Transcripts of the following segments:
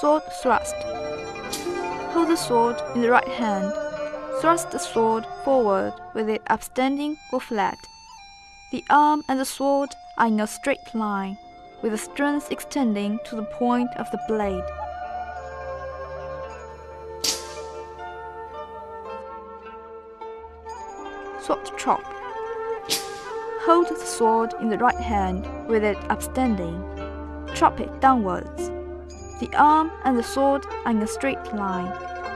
Sword thrust. Hold the sword in the right hand. Thrust the sword forward with it upstanding or flat. The arm and the sword are in a straight line, with the strength extending to the point of the blade. Sword chop. Hold the sword in the right hand with it upstanding. Chop it downwards. The arm and the sword are in a straight line,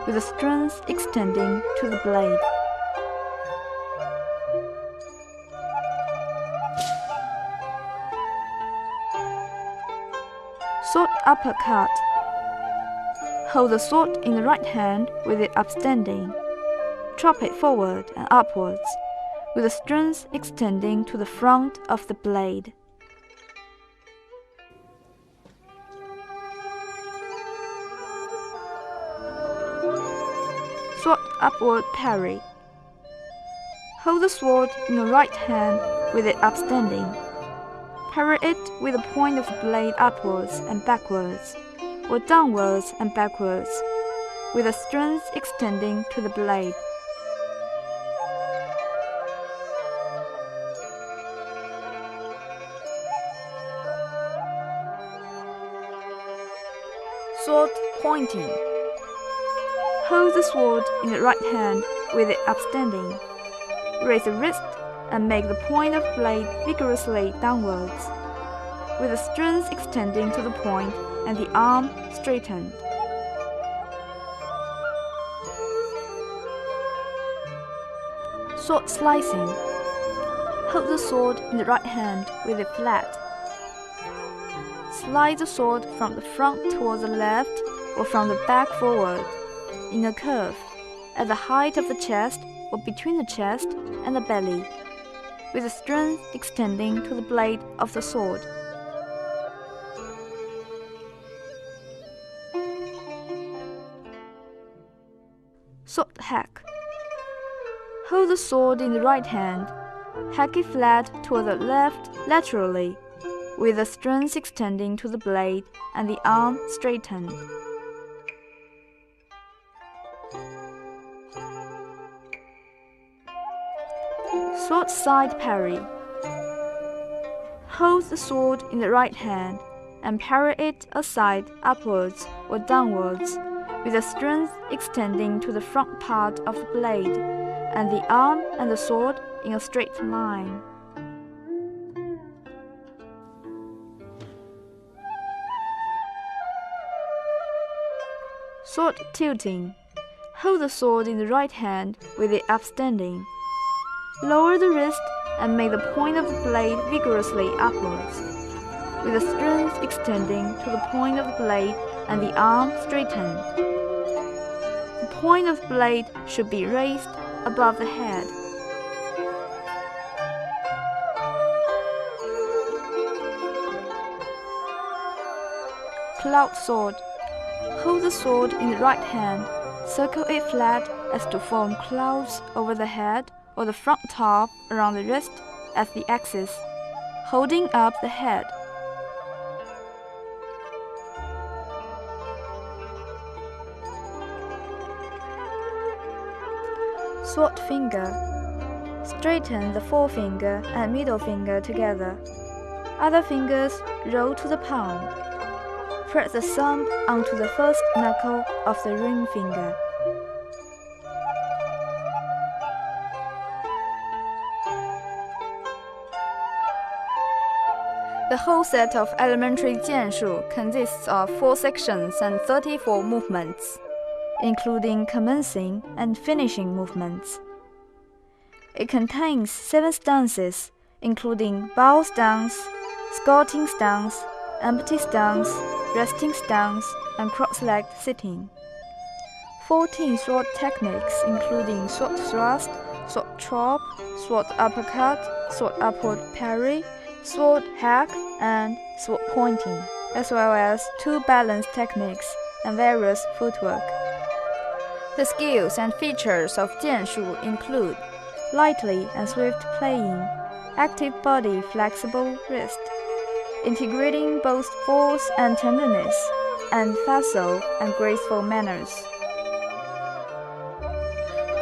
with the strength extending to the blade. Sword uppercut. Hold the sword in the right hand with it upstanding. Chop it forward and upwards, with the strength extending to the front of the blade. Sword upward parry. Hold the sword in the right hand with it upstanding. Parry it with the point of the blade upwards and backwards, or downwards and backwards, with the strength extending to the blade. Sword pointing. Hold the sword in the right hand with it upstanding. Raise the wrist and make the point of blade vigorously downwards, with the strength extending to the point and the arm straightened. Sword slicing. Hold the sword in the right hand with it flat. Slide the sword from the front towards the left or from the back forward, in a curve, at the height of the chest or between the chest and the belly, with the strength extending to the blade of the sword. Sword hack. Hold the sword in the right hand, hack it flat toward the left laterally, with the strength extending to the blade and the arm straightened. Sword side parry. Hold the sword in the right hand and parry it aside upwards or downwards, with the strength extending to the front part of the blade, and the arm and the sword in a straight line. Sword tilting. Hold the sword in the right hand with it upstanding. Lower the wrist and make the point of the blade vigorously upwards, with the strength extending to the point of the blade and the arm straightened. The point of the blade should be raised above the head. Cloud sword. Hold the sword in the right hand, circle it flat as to form clouds over the head or the front top around the wrist as the axis, holding up the head. Sword finger. Straighten the forefinger and middle finger together. Other fingers roll to the palm. Press the thumb onto the first knuckle of the ring finger. The whole set of elementary Jianshu consists of 4 sections and 34 movements, including commencing and finishing movements. It contains 7 stances, including bow stance, squatting stance, empty stance, resting stance, and cross-legged sitting. 14 sword techniques, including sword thrust, sword chop, sword uppercut, sword upward parry, sword hack, and sword pointing, as well as 2 balance techniques and various footwork. The skills and features of Jianshu include lightly and swift playing, active body, flexible wrist, integrating both force and tenderness, and facile and graceful manners.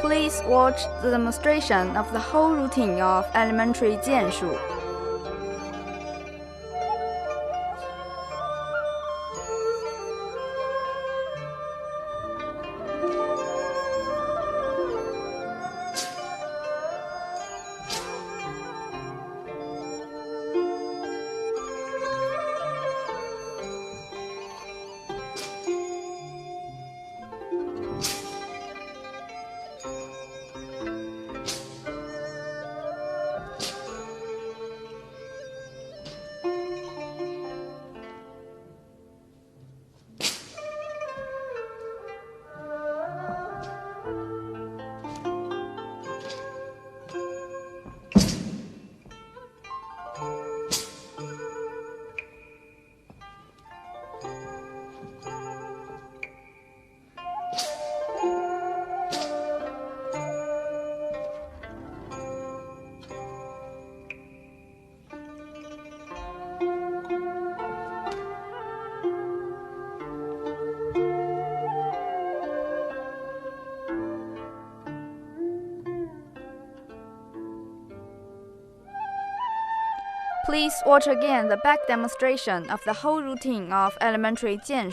Please watch the demonstration of the whole routine of elementary Jian. Please watch again the back demonstration of the whole routine of elementary Jian.